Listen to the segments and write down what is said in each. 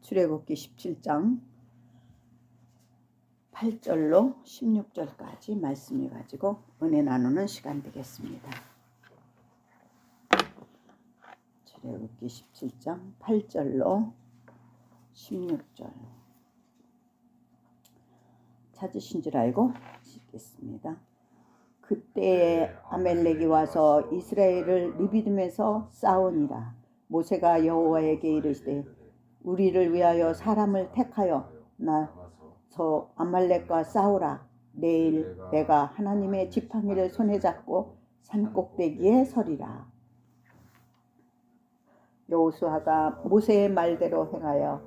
출애굽기 17장 8절로 16절까지 말씀해 가지고 은혜 나누는 시간 되겠습니다. 출애굽기 17장 8절로 16절 찾으신 줄 알고 읽겠습니다. 그때 아멜렉이 와서 이스라엘을 르비딤에서 싸우니라. 모세가 여호와에게 이르시되 우리를 위하여 사람을 택하여 나서 아말렉과 싸우라. 내일 내가 하나님의 지팡이를 손에 잡고 산꼭대기에 서리라. 여호수아가 모세의 말대로 행하여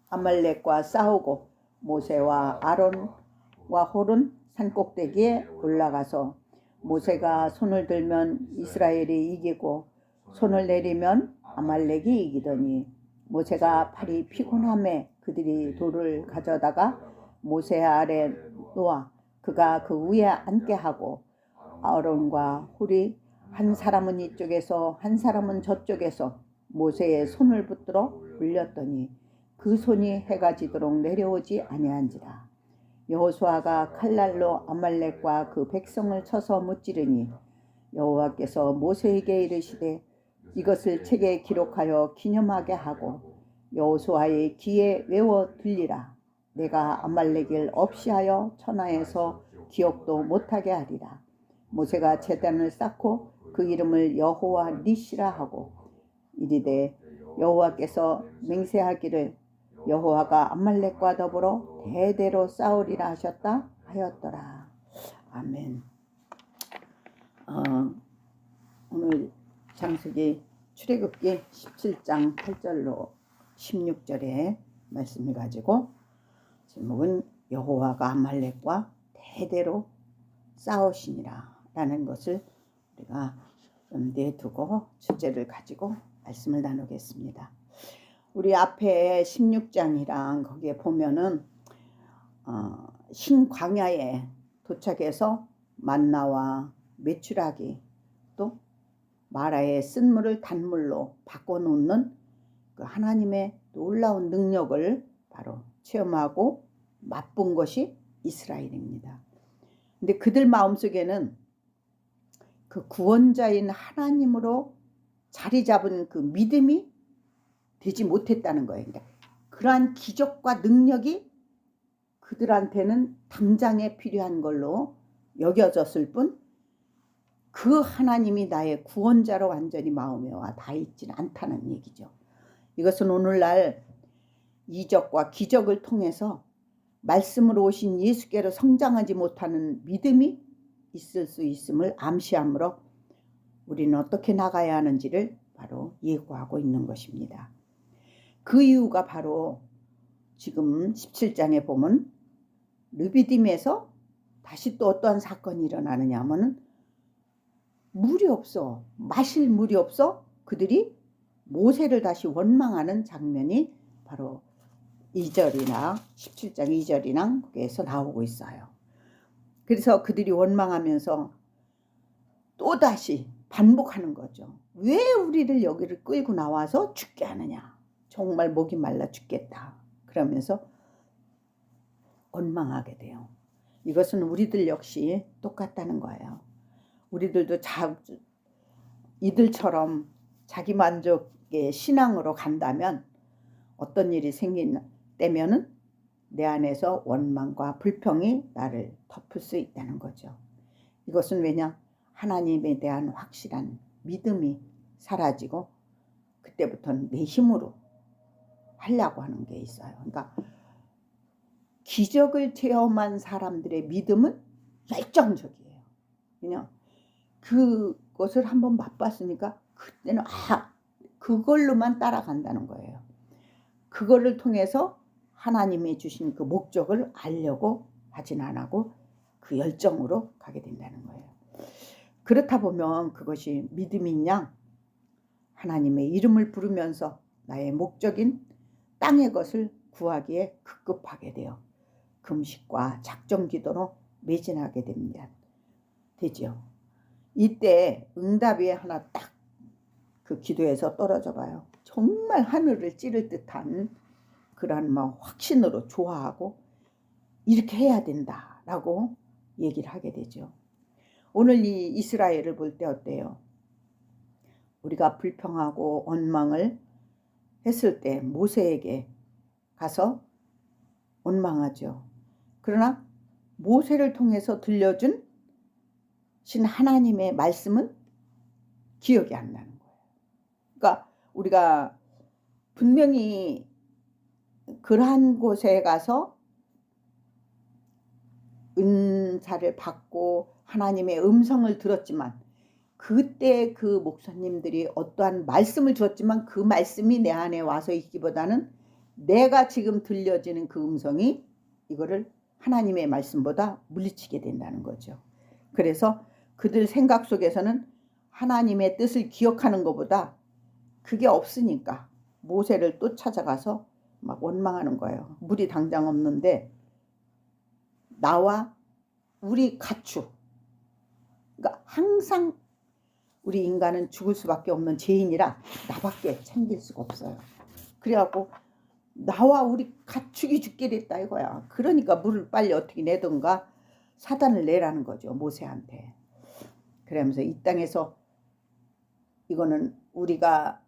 아말렉과 싸우고 모세와 아론과 홀은 산꼭대기에 올라가서 모세가 손을 들면 이스라엘이 이기고 손을 내리면 아말렉이 이기더니 모세가 팔이 피곤함에 그들이 돌을 가져다가 모세 아래 놓아 그가 그 위에 앉게 하고 아론과 홀이 한 사람은 이쪽에서 한 사람은 저쪽에서 모세의 손을 붙들어 올렸더니 그 손이 해가 지도록 내려오지 아니한지라. 여호수아가 칼날로 아말렉과 그 백성을 쳐서 무찌르니 여호와께서 모세에게 이르시되 이것을 책에 기록하여 기념하게 하고 여호수아의 귀에 외워 들리라. 내가 아말렉을 없이하여 천하에서 기억도 못하게 하리라. 모세가 제단을 쌓고 그 이름을 여호와 니시라 하고 이르되 여호와께서 맹세하기를 여호와가 아말렉과 더불어 대대로 싸우리라 하셨다 하였더라. 아멘. 오늘 창세기 출애굽기 17장 8절로 16절의 말씀을 가지고 제목은 여호와가 아말렉과 대대로 싸우시니라 라는 것을 우리가 염두에 두고 주제를 가지고 말씀을 나누겠습니다. 우리 앞에 16장이랑 거기에 보면은 신광야에 도착해서 만나와 메추라기 또 마라의 쓴물을 단물로 바꿔놓는 그 하나님의 놀라운 능력을 바로 체험하고 맛본 것이 이스라엘입니다. 근데 그들 마음속에는 그 구원자인 하나님으로 자리 잡은 그 믿음이 되지 못했다는 거예요. 그러니까 그러한 기적과 능력이 그들한테는 당장에 필요한 걸로 여겨졌을 뿐 그 하나님이 나의 구원자로 완전히 마음에 와 닿아 있지는 않다는 얘기죠. 이것은 오늘날 이적과 기적을 통해서 말씀으로 오신 예수께로 성장하지 못하는 믿음이 있을 수 있음을 암시하므로 우리는 어떻게 나가야 하는지를 바로 예고하고 있는 것입니다. 그 이유가 바로 지금 17장에 보면 르비딤에서 다시 또 어떠한 사건이 일어나느냐 하면은 물이 없어, 마실 물이 없어 그들이 모세를 다시 원망하는 장면이 바로 2절이나 17장 2절이나 거기에서 나오고 있어요. 그래서 그들이 원망하면서 또다시 반복하는 거죠. 왜 우리를 여기를 끌고 나와서 죽게 하느냐. 정말 목이 말라 죽겠다. 그러면서 원망하게 돼요. 이것은 우리들 역시 똑같다는 거예요. 우리들도 이들처럼 자기 만족의 신앙으로 간다면 어떤 일이 생기면은 내 안에서 원망과 불평이 나를 덮을 수 있다는 거죠. 이것은 왜냐? 하나님에 대한 확실한 믿음이 사라지고 그때부터는 내 힘으로 하려고 하는 게 있어요. 그러니까 기적을 체험한 사람들의 믿음은 열정적이에요. 그냥 그것을 한번 맛봤으니까 그때는 그걸로만 따라간다는 거예요. 그거를 통해서 하나님이 주신 그 목적을 알려고 하진 안 하고 그 열정으로 가게 된다는 거예요. 그렇다 보면 그것이 믿음인 양 하나님의 이름을 부르면서 나의 목적인 땅의 것을 구하기에 급급하게 되어 금식과 작정 기도로 매진하게 됩니다. 되죠. 이때 응답이 하나 딱 그 기도에서 떨어져 봐요. 정말 하늘을 찌를 듯한 그런 뭐 확신으로 좋아하고 이렇게 해야 된다라고 얘기를 하게 되죠. 오늘 이 이스라엘을 볼 때 어때요? 우리가 불평하고 원망을 했을 때 모세에게 가서 원망하죠. 그러나 모세를 통해서 들려준 신 하나님의 말씀은 기억이 안 나는 거예요. 그러니까 우리가 분명히 그러한 곳에 가서 은사를 받고 하나님의 음성을 들었지만 그때 그 목사님들이 어떠한 말씀을 주었지만 그 말씀이 내 안에 와서 있기보다는 내가 지금 들려지는 그 음성이 이거를 하나님의 말씀보다 물리치게 된다는 거죠. 그래서 그들 생각 속에서는 하나님의 뜻을 기억하는 것보다 그게 없으니까 모세를 또 찾아가서 막 원망하는 거예요. 물이 당장 없는데 나와 우리 가축, 그러니까 항상 우리 인간은 죽을 수밖에 없는 죄인이라 나밖에 챙길 수가 없어요. 그래갖고 나와 우리 가축이 죽게 됐다 이거야. 그러니까 물을 빨리 어떻게 내든가 사단을 내라는 거죠, 모세한테. 그러면서 이 땅에서 이거는 우리가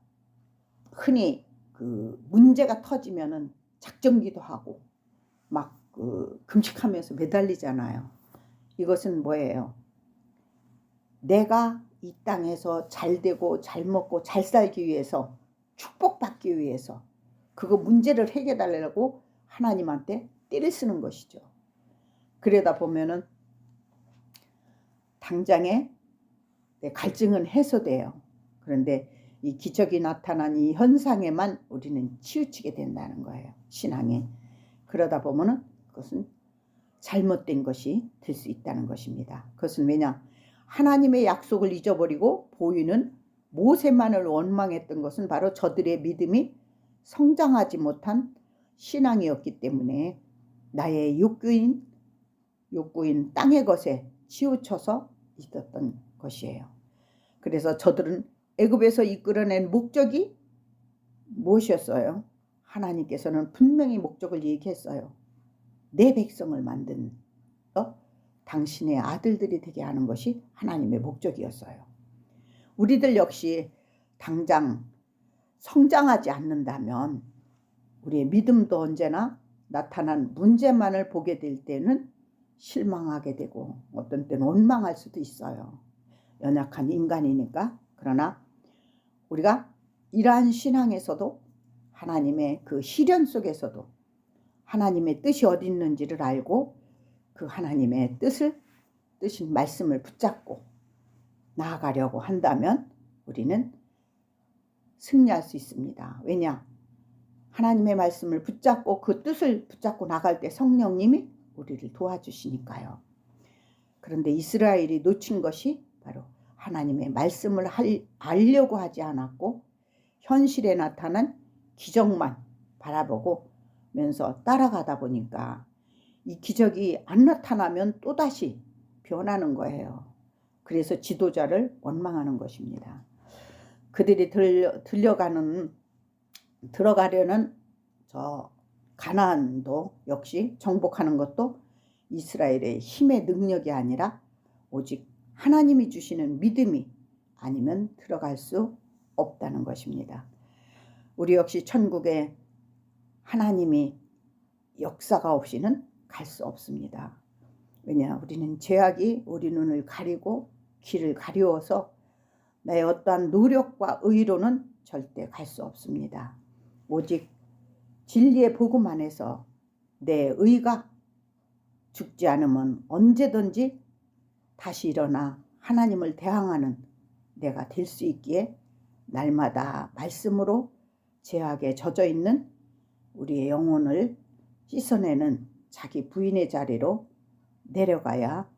흔히 그 문제가 터지면은 작정기도 하고 막 금식하면서 매달리잖아요. 이것은 뭐예요? 내가 이 땅에서 잘 되고 잘 먹고 잘 살기 위해서, 축복받기 위해서 그거 문제를 해결하려고 하나님한테 떼를 쓰는 것이죠. 그러다 보면은 당장에 갈증은 해소돼요. 그런데 이 기적이 나타난 이 현상에만 우리는 치우치게 된다는 거예요, 신앙이. 그러다 보면은 그것은 잘못된 것이 될 수 있다는 것입니다. 그것은 왜냐? 하나님의 약속을 잊어버리고 보이는 모세만을 원망했던 것은 바로 저들의 믿음이 성장하지 못한 신앙이었기 때문에 나의 욕구인 땅의 것에 치우쳐서 있었던 것이에요. 그래서 저들은 애굽에서 이끌어낸 목적이 무엇이었어요? 하나님께서는 분명히 목적을 얘기했어요. 내 백성을 만든 당신의 아들들이 되게 하는 것이 하나님의 목적이었어요. 우리들 역시 당장 성장하지 않는다면 우리의 믿음도 언제나 나타난 문제만을 보게 될 때는 실망하게 되고 어떤 때는 원망할 수도 있어요. 연약한 인간이니까. 그러나 우리가 이러한 신앙에서도 하나님의 그 시련 속에서도 하나님의 뜻이 어디 있는지를 알고 그 하나님의 뜻인 말씀을 붙잡고 나아가려고 한다면 우리는 승리할 수 있습니다. 왜냐? 하나님의 말씀을 붙잡고 그 뜻을 붙잡고 나갈 때 성령님이 우리를 도와주시니까요. 그런데 이스라엘이 놓친 것이 바로 하나님의 말씀을 알려고 하지 않았고 현실에 나타난 기적만 바라보면서 따라가다 보니까 이 기적이 안 나타나면 또다시 변하는 거예요. 그래서 지도자를 원망하는 것입니다. 그들이 들어가려는 저 가나안도 역시 정복하는 것도 이스라엘의 힘의 능력이 아니라 오직 하나님이 주시는 믿음이 아니면 들어갈 수 없다는 것입니다. 우리 역시 천국에 하나님이 역사가 없이는 갈 수 없습니다. 왜냐? 우리는 죄악이 우리 눈을 가리고 길을 가리워서 나의 어떠한 노력과 의로는 절대 갈 수 없습니다. 오직 진리의 복음 안에서 내 의가 죽지 않으면 언제든지 다시 일어나 하나님을 대항하는 내가 될 수 있기에 날마다 말씀으로 죄악에 젖어 있는 우리의 영혼을 씻어내는 자기 부인의 자리로 내려가야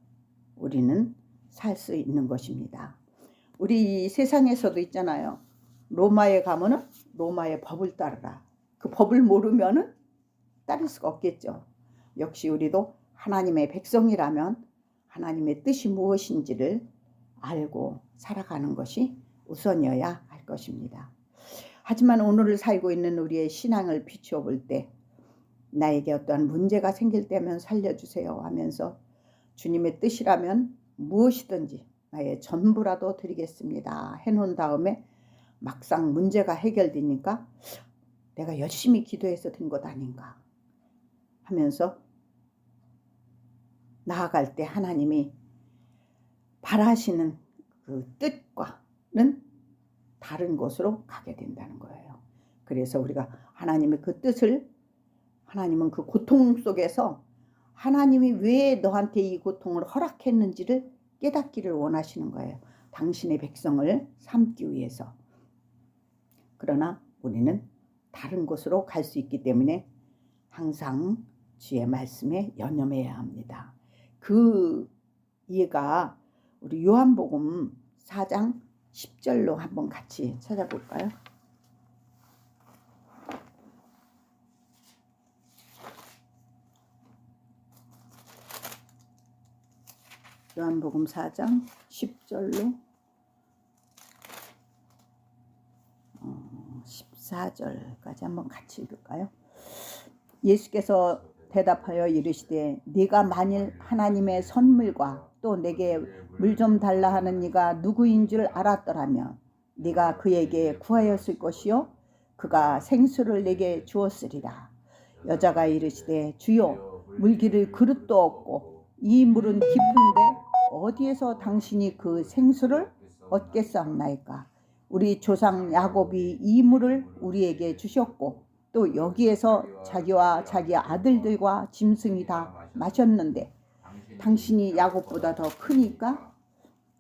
우리는 살 수 있는 것입니다. 우리 세상에서도 있잖아요. 로마에 가면은 로마의 법을 따르라. 그 법을 모르면은 따를 수가 없겠죠. 역시 우리도 하나님의 백성이라면 하나님의 뜻이 무엇인지를 알고 살아가는 것이 우선이어야 할 것입니다. 하지만 오늘을 살고 있는 우리의 신앙을 비추어 볼 때 나에게 어떠한 문제가 생길 때면 살려주세요 하면서 주님의 뜻이라면 무엇이든지 나의 전부라도 드리겠습니다 해놓은 다음에 막상 문제가 해결되니까 내가 열심히 기도해서 된 것 아닌가 하면서 나아갈 때 하나님이 바라시는 그 뜻과는 다른 곳으로 가게 된다는 거예요. 그래서 우리가 하나님의 그 뜻을, 하나님은 그 고통 속에서 하나님이 왜 너한테 이 고통을 허락했는지를 깨닫기를 원하시는 거예요. 당신의 백성을 삼기 위해서. 그러나 우리는 다른 곳으로 갈 수 있기 때문에 항상 주의 말씀에 연연해야 합니다. 그 이해가 우리 요한복음 4장 10절로 한번 같이 찾아볼까요? 요한복음 4장 10절로 14절까지 한번 같이 읽을까요? 예수께서 대답하여 이르시되 네가 만일 하나님의 선물과 또 내게 물 좀 달라 하는 이가 누구인 줄 알았더라면 네가 그에게 구하였을 것이요 그가 생수를 내게 주었으리라. 여자가 이르시되 주여 물기를 그릇도 없고 이 물은 깊은데 어디에서 당신이 그 생수를 얻겠사옵나이까. 우리 조상 야곱이 이 물을 우리에게 주셨고 또 여기에서 자기와 자기 아들들과 짐승이 다 마셨는데 당신이 야곱보다 더 크니까?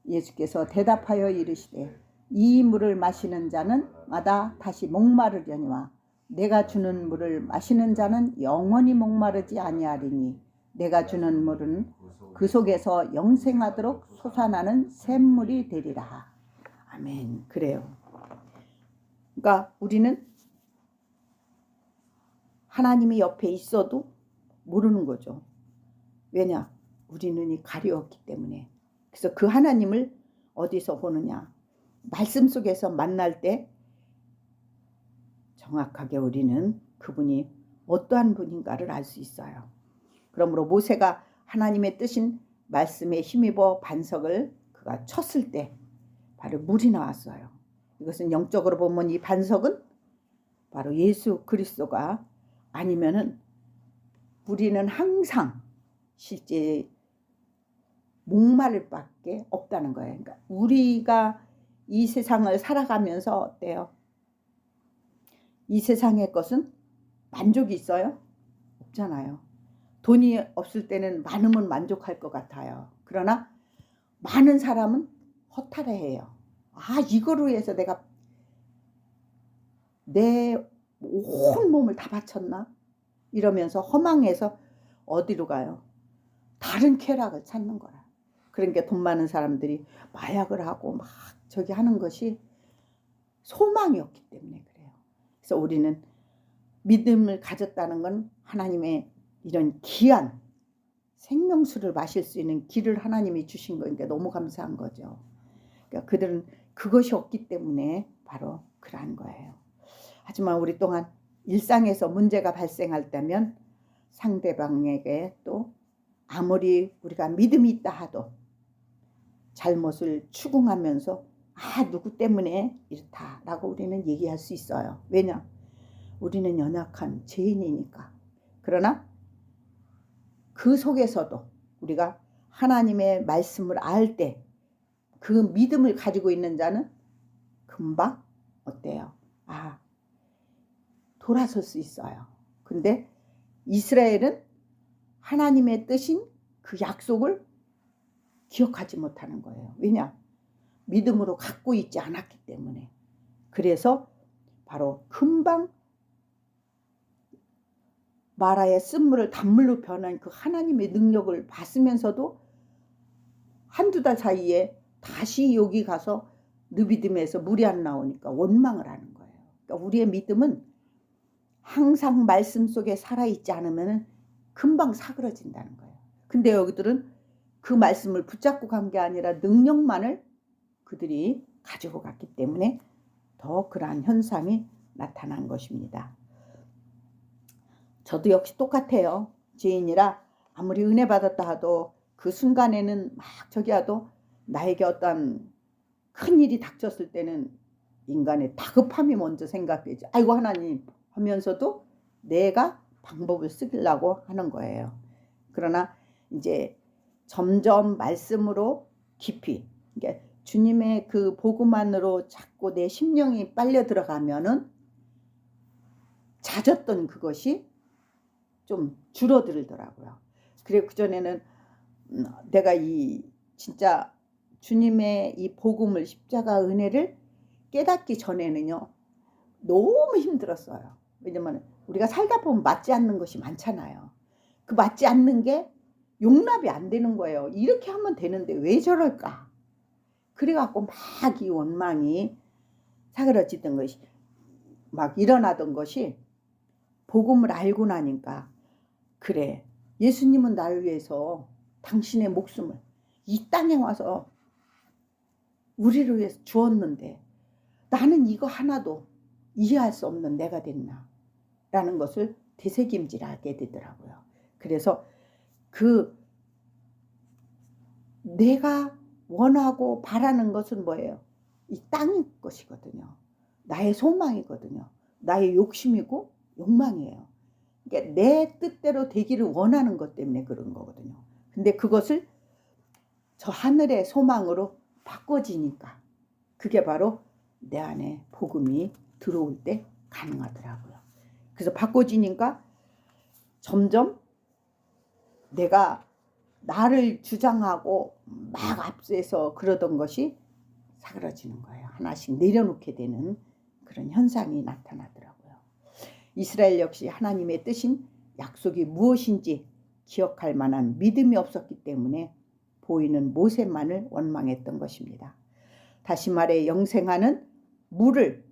예수께서 대답하여 이르시되 이 물을 마시는 자는 마다 다시 목마르려니와 내가 주는 물을 마시는 자는 영원히 목마르지 아니하리니 내가 주는 물은 그 속에서 영생하도록 솟아나는 샘물이 되리라. 아멘. 그래요. 그러니까 우리는 하나님이 옆에 있어도 모르는 거죠. 왜냐? 우리 눈이 가려웠기 때문에. 그래서 그 하나님을 어디서 보느냐? 말씀 속에서 만날 때 정확하게 우리는 그분이 어떠한 분인가를 알 수 있어요. 그러므로 모세가 하나님의 뜻인 말씀에 힘입어 반석을 그가 쳤을 때 바로 물이 나왔어요. 이것은 영적으로 보면 이 반석은 바로 예수 그리스도가 아니면은 우리는 항상 실제 목마를 밖에 없다는 거예요. 그러니까 우리가 이 세상을 살아가면서 어때요? 이 세상의 것은 만족이 있어요? 없잖아요. 돈이 없을 때는 많으면 만족할 것 같아요. 그러나 많은 사람은 허탈해해요. 아, 이거로 해서 내가 내 온 몸을 다 바쳤나? 이러면서 허망해서 어디로 가요? 다른 쾌락을 찾는 거라. 그러니까 돈 많은 사람들이 마약을 하고 막 저기 하는 것이 소망이 없기 때문에 그래요. 그래서 우리는 믿음을 가졌다는 건 하나님의 이런 귀한 생명수를 마실 수 있는 길을 하나님이 주신 거니까 너무 감사한 거죠. 그러니까 그들은 그것이 없기 때문에 바로 그러한 거예요. 하지만 우리 또한 일상에서 문제가 발생할 때면 상대방에게 또 아무리 우리가 믿음이 있다 하도 잘못을 추궁하면서 아, 누구 때문에 이렇다라고 우리는 얘기할 수 있어요. 왜냐? 우리는 연약한 죄인이니까. 그러나 그 속에서도 우리가 하나님의 말씀을 알 때 그 믿음을 가지고 있는 자는 금방 어때요? 아, 돌아설 수 있어요. 근데 이스라엘은 하나님의 뜻인 그 약속을 기억하지 못하는 거예요. 왜냐? 믿음으로 갖고 있지 않았기 때문에. 그래서 바로 금방 마라의 쓴물을 단물로 변한 그 하나님의 능력을 봤으면서도 한두 달 사이에 다시 여기 가서 느비딤에서 물이 안 나오니까 원망을 하는 거예요. 그러니까 우리의 믿음은 항상 말씀 속에 살아있지 않으면 금방 사그러진다는 거예요. 근데 여기들은 그 말씀을 붙잡고 간 게 아니라 능력만을 그들이 가지고 갔기 때문에 더 그러한 현상이 나타난 것입니다. 저도 역시 똑같아요. 죄인이라 아무리 은혜 받았다 하도 그 순간에는 막 저기 하도 나에게 어떤 큰 일이 닥쳤을 때는 인간의 다급함이 먼저 생각되죠. 아이고 하나님 하면서도 내가 방법을 쓰려고 하는 거예요. 그러나 이제 점점 말씀으로 깊이, 그러니까 주님의 그 복음 안으로 자꾸 내 심령이 빨려 들어가면은 잦았던 그것이 좀 줄어들더라고요. 그리고 그전에는 내가 이 진짜 주님의 이 복음을, 십자가 은혜를 깨닫기 전에는요 너무 힘들었어요. 왜냐면 우리가 살다 보면 맞지 않는 것이 많잖아요. 그 맞지 않는 게 용납이 안 되는 거예요. 이렇게 하면 되는데 왜 저럴까? 그래갖고 막 이 원망이 사그러지던 것이 막 일어나던 것이 복음을 알고 나니까, 그래 예수님은 나를 위해서 당신의 목숨을 이 땅에 와서 우리를 위해서 주었는데 나는 이거 하나도 이해할 수 없는 내가 됐나 라는 것을 되새김질하게 되더라고요. 그래서 그 내가 원하고 바라는 것은 뭐예요? 이 땅의 것이거든요. 나의 소망이거든요. 나의 욕심이고 욕망이에요. 그러니까 내 뜻대로 되기를 원하는 것 때문에 그런 거거든요. 근데 그것을 저 하늘의 소망으로 바꿔지니까 그게 바로 내 안에 복음이 들어올 때 가능하더라고요. 그래서 바꿔지니까 점점 내가 나를 주장하고 막 앞서서 그러던 것이 사그러지는 거예요. 하나씩 내려놓게 되는 그런 현상이 나타나더라고요. 이스라엘 역시 하나님의 뜻인 약속이 무엇인지 기억할 만한 믿음이 없었기 때문에 보이는 모세만을 원망했던 것입니다. 다시 말해 영생하는 물을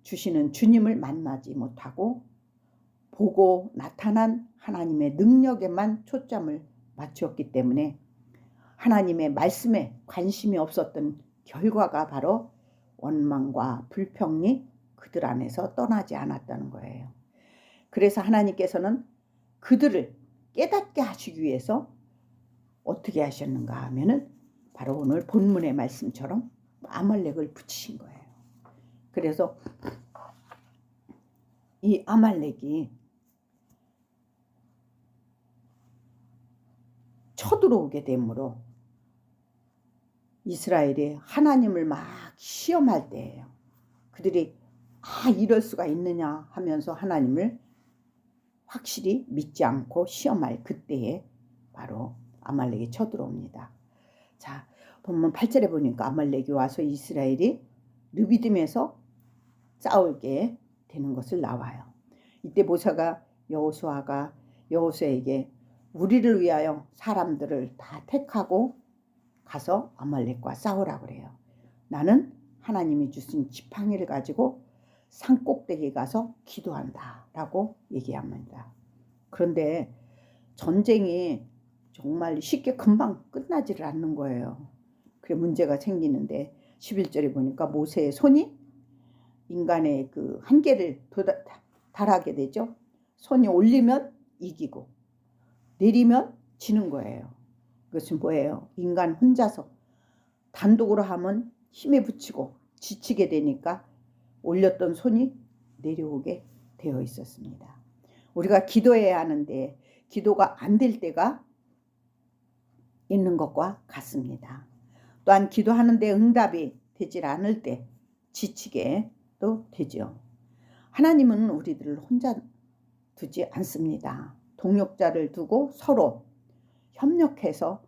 주시는 주님을 만나지 못하고 보고 나타난 하나님의 능력에만 초점을 맞추었기 때문에 하나님의 말씀에 관심이 없었던 결과가 바로 원망과 불평이 그들 안에서 떠나지 않았다는 거예요. 그래서 하나님께서는 그들을 깨닫게 하시기 위해서 어떻게 하셨는가 하면은 바로 오늘 본문의 말씀처럼 아말렉을 붙이신 거예요. 그래서 이 아말렉이 쳐들어오게 되므로 이스라엘이 하나님을 막 시험할 때예요. 그들이 이럴 수가 있느냐 하면서 하나님을 확실히 믿지 않고 시험할 그때에 바로 아말렉이 쳐들어옵니다. 자, 본문 8절에 보니까 아말렉이 와서 이스라엘이 르비딤에서 싸우게 되는 것을 나와요. 이때 모세가 여호수아에게 우리를 위하여 사람들을 다 택하고 가서 아말렉과 싸우라고 그래요. 나는 하나님이 주신 지팡이를 가지고 산꼭대기에 가서 기도한다 라고 얘기합니다. 그런데 전쟁이 정말 쉽게 금방 끝나지를 않는 거예요. 그래 문제가 생기는데 11절에 보니까 모세의 손이 인간의 그 한계를 달하게 되죠. 손이 올리면 이기고 내리면 지는 거예요. 그것은 뭐예요? 인간 혼자서 단독으로 하면 힘에 부치고 지치게 되니까 올렸던 손이 내려오게 되어 있었습니다. 우리가 기도해야 하는데 기도가 안 될 때가 있는 것과 같습니다. 또한 기도하는데 응답이 되질 않을 때 지치게 또 되죠. 하나님은 우리들을 혼자 두지 않습니다. 동역자를 두고 서로 협력해서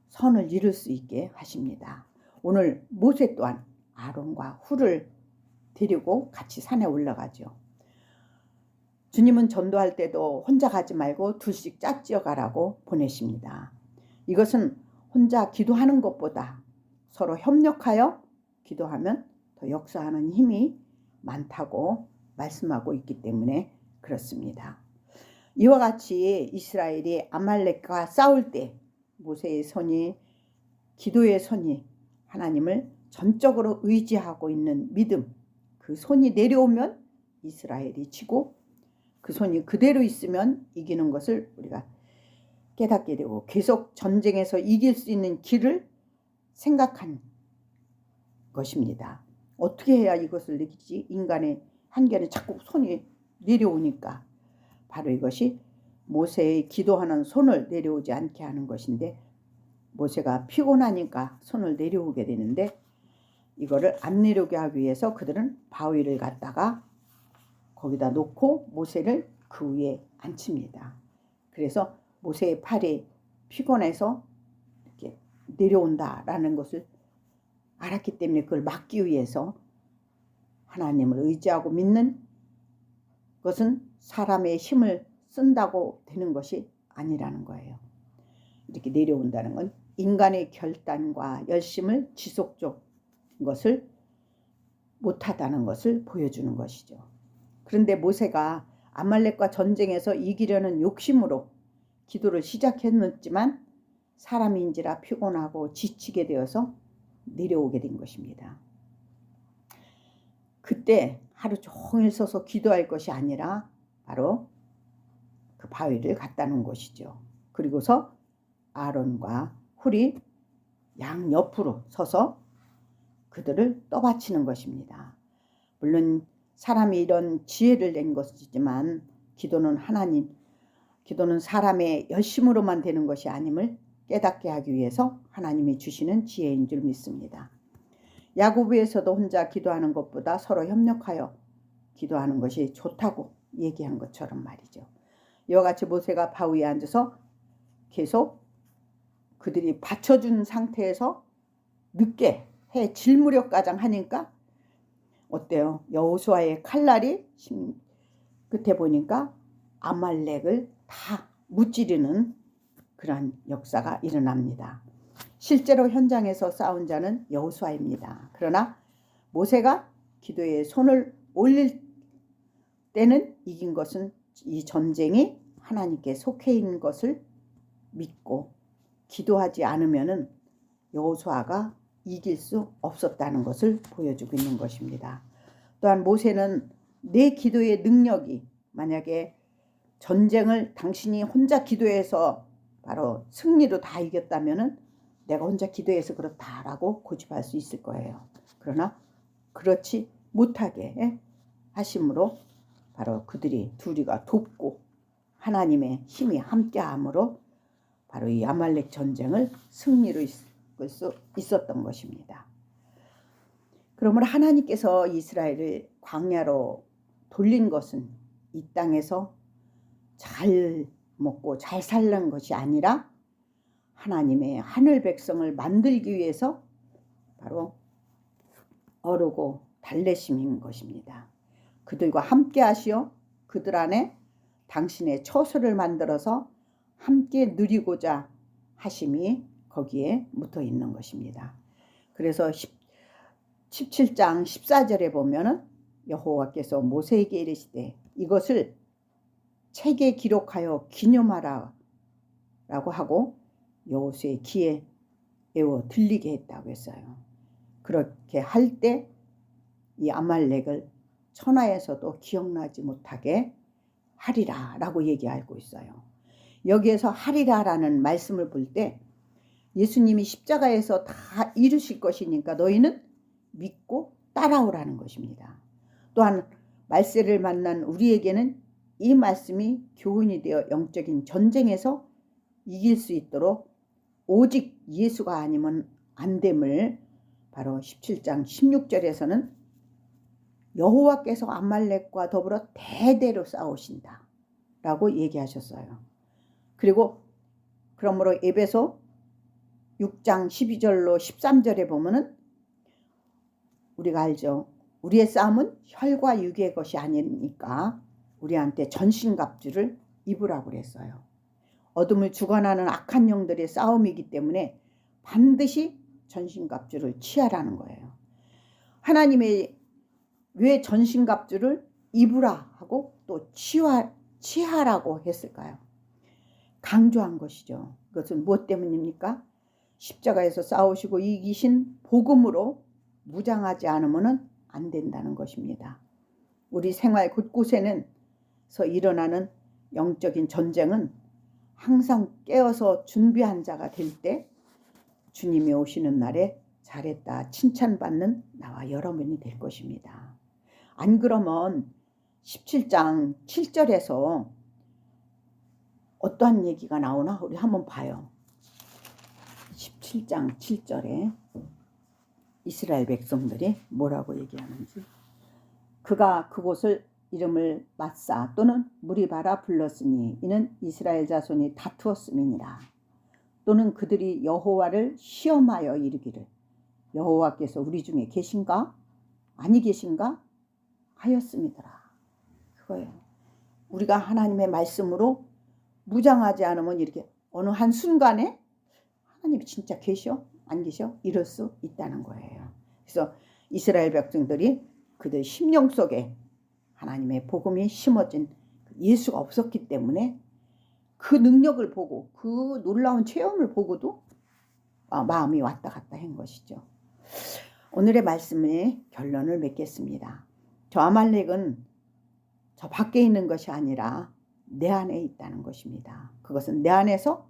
선을 이룰 수 있게 하십니다. 오늘 모세 또한 아론과 훌을 데리고 같이 산에 올라가죠. 주님은 전도할 때도 혼자 가지 말고 둘씩 짝지어 가라고 보내십니다. 이것은 혼자 기도하는 것보다 서로 협력하여 기도하면 더 역사하는 힘이 많다고 말씀하고 있기 때문에 그렇습니다. 이와 같이 이스라엘이 아말렉과 싸울 때 모세의 손이, 기도의 손이 하나님을 전적으로 의지하고 있는 믿음, 그 손이 내려오면 이스라엘이 지고 그 손이 그대로 있으면 이기는 것을 우리가 깨닫게 되고 계속 전쟁에서 이길 수 있는 길을 생각한 것입니다. 어떻게 해야 이것을 이기지? 인간의 한계는 자꾸 손이 내려오니까 바로 이것이 모세의 기도하는 손을 내려오지 않게 하는 것인데, 모세가 피곤하니까 손을 내려오게 되는데 이거를 안 내려오게 하기 위해서 그들은 바위를 갖다가 거기다 놓고 모세를 그 위에 앉힙니다. 그래서 모세의 팔이 피곤해서 이렇게 내려온다라는 것을 알았기 때문에 그걸 막기 위해서 하나님을 의지하고 믿는 것은 사람의 힘을 쓴다고 되는 것이 아니라는 거예요. 이렇게 내려온다는 건 인간의 결단과 열심을 지속적인 것을 못하다는 것을 보여주는 것이죠. 그런데 모세가 아말렉과 전쟁에서 이기려는 욕심으로 기도를 시작했지만 사람인지라 피곤하고 지치게 되어서 내려오게 된 것입니다. 그때 하루 종일 서서 기도할 것이 아니라 바로 그 바위를 갖다 놓은 것이죠. 그리고서 아론과 훌이 양 옆으로 서서 그들을 떠받치는 것입니다. 물론 사람이 이런 지혜를 낸 것이지만 기도는 사람의 열심으로만 되는 것이 아님을 깨닫게 하기 위해서 하나님이 주시는 지혜인 줄 믿습니다. 야고보에서도 혼자 기도하는 것보다 서로 협력하여 기도하는 것이 좋다고 얘기한 것처럼 말이죠. 이와 같이 모세가 바위에 앉아서 계속 그들이 받쳐준 상태에서 늦게 해 질 무렵가량 하니까 어때요? 여호수아의 칼날이 끝에 보니까 아말렉을 다 무찌르는 그러한 역사가 일어납니다. 실제로 현장에서 싸운 자는 여호수아입니다. 그러나 모세가 기도에 손을 올릴 때는 이긴 것은 이 전쟁이 하나님께 속해 있는 것을 믿고 기도하지 않으면은 여호수아가 이길 수 없었다는 것을 보여주고 있는 것입니다. 또한 모세는 내 기도의 능력이 만약에 전쟁을 당신이 혼자 기도해서 바로 승리로 다 이겼다면은 내가 혼자 기도해서 그렇다라고 고집할 수 있을 거예요. 그러나 그렇지 못하게 하심으로 바로 그들이 둘이가 돕고 하나님의 힘이 함께함으로 바로 이 아말렉 전쟁을 승리로 이끌 수 있었던 것입니다. 그러므로 하나님께서 이스라엘을 광야로 돌린 것은 이 땅에서 잘 먹고 잘 살는 것이 아니라 하나님의 하늘 백성을 만들기 위해서 바로 어르고 달래심인 것입니다. 그들과 함께 하시어 그들 안에 당신의 처소를 만들어서 함께 누리고자 하심이 거기에 묻어 있는 것입니다. 그래서 17장 14절에 보면은 여호와께서 모세에게 이르시되 이것을 책에 기록하여 기념하라 라고 하고 여호수아의 귀에 애워 들리게 했다고 했어요. 그렇게 할 때 이 아말렉을 천하에서도 기억나지 못하게 하리라 라고 얘기하고 있어요. 여기에서 하리라라는 말씀을 볼 때 예수님이 십자가에서 다 이루실 것이니까 너희는 믿고 따라오라는 것입니다. 또한 말세를 만난 우리에게는 이 말씀이 교훈이 되어 영적인 전쟁에서 이길 수 있도록 오직 예수가 아니면 안 됨을 바로 17장 16절에서는 여호와께서 아말렉과 더불어 대대로 싸우신다 라고 얘기하셨어요. 그리고 그러므로 에베소 6장 12절로 13절에 보면은 우리가 알죠. 우리의 싸움은 혈과 육의 것이 아니니까 우리한테 전신갑주를 입으라고 그랬어요. 어둠을 주관하는 악한 영들의 싸움이기 때문에 반드시 전신갑주를 취하라는 거예요. 하나님의 왜 전신갑주를 입으라 하고 또 취하라고 했을까요? 강조한 것이죠. 그것은 무엇 때문입니까? 십자가에서 싸우시고 이기신 복음으로 무장하지 않으면 안 된다는 것입니다. 우리 생활 곳곳에는 일어나는 영적인 전쟁은 항상 깨어서 준비한 자가 될 때 주님이 오시는 날에 잘했다 칭찬받는 나와 여러분이 될 것입니다. 안 그러면 17장 7절에서 어떠한 얘기가 나오나 우리 한번 봐요. 17장 7절에 이스라엘 백성들이 뭐라고 얘기하는지. 그가 그곳을 이름을 마사 또는 무리바라 불렀으니 이는 이스라엘 자손이 다투었음이니라. 또는 그들이 여호와를 시험하여 이르기를 여호와께서 우리 중에 계신가 아니 계신가 하였음이더라. 그거예요. 우리가 하나님의 말씀으로 무장하지 않으면 이렇게 어느 한순간에 하나님이 진짜 계셔? 안 계셔? 이럴 수 있다는 거예요. 그래서 이스라엘 백성들이 그들 심령 속에 하나님의 복음이 심어진 예수가 없었기 때문에 그 능력을 보고 그 놀라운 체험을 보고도 마음이 왔다 갔다 한 것이죠. 오늘의 말씀의 결론을 맺겠습니다. 저 아말렉은 저 밖에 있는 것이 아니라 내 안에 있다는 것입니다. 그것은 내 안에서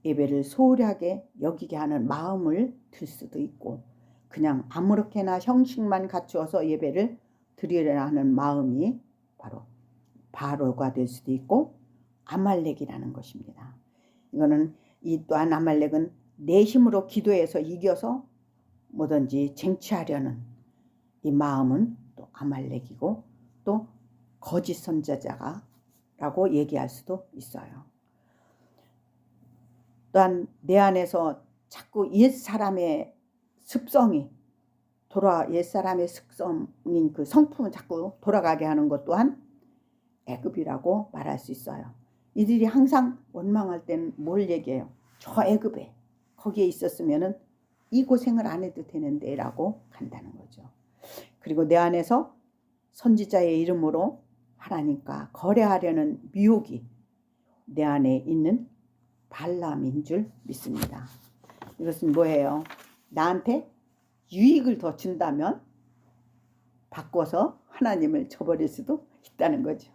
예배를 소홀하게 여기게 하는 마음을 들 수도 있고 그냥 아무렇게나 형식만 갖추어서 예배를 드리려 하는 마음이 바로 바로가 될 수도 있고 아말렉이라는 것입니다. 이거는 이 또한 아말렉은 내 힘으로 기도해서 이겨서 뭐든지 쟁취하려는 이 마음은 또 아말렉이고 또 거짓 선지자라고 얘기할 수도 있어요. 또한 내 안에서 자꾸 옛사람의 습성이 옛사람의 습성인 그 성품을 자꾸 돌아가게 하는 것 또한 애굽이라고 말할 수 있어요. 이들이 항상 원망할 때는 뭘 얘기해요? 저 애굽에 거기에 있었으면은 이 고생을 안 해도 되는데 라고 간다는 거죠. 그리고 내 안에서 선지자의 이름으로 하나님과 거래하려는 미혹이 내 안에 있는 발람인 줄 믿습니다. 이것은 뭐예요? 나한테 유익을 더 준다면 바꿔서 하나님을 저버릴 수도 있다는 거죠.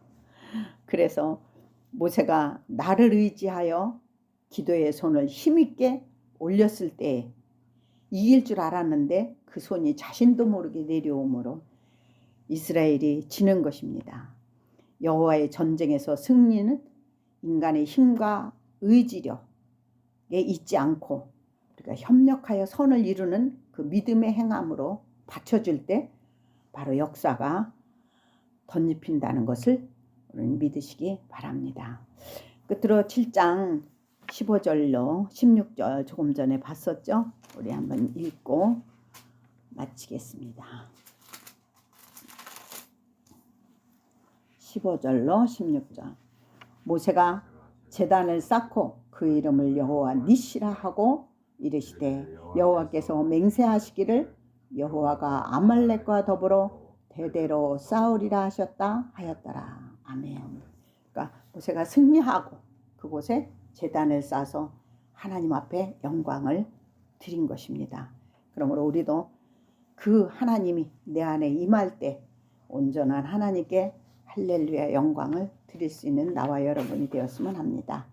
그래서 모세가 나를 의지하여 기도의 손을 힘있게 올렸을 때 이길 줄 알았는데 그 손이 자신도 모르게 내려오므로 이스라엘이 지는 것입니다. 여호와의 전쟁에서 승리는 인간의 힘과 의지력에 있지 않고 우리가 협력하여 선을 이루는 그 믿음의 행함으로 받쳐줄 때 바로 역사가 덧입힌다는 것을 우리는 믿으시기 바랍니다. 끝으로 7장 15절로 16절 조금 전에 봤었죠? 우리 한번 읽고 마치겠습니다. 15절로 16절. 모세가 제단을 쌓고 그 이름을 여호와 니시라 하고 이르시되 여호와께서 맹세하시기를 여호와가 아말렉과 더불어 대대로 싸우리라 하셨다 하였더라. 아멘. 그러니까 모세가 승리하고 그곳에 제단을 쌓아서 하나님 앞에 영광을 드린 것입니다. 그러므로 우리도 그 하나님이 내 안에 임할 때 온전한 하나님께 할렐루야 영광을 드릴 수 있는 나와 여러분이 되었으면 합니다.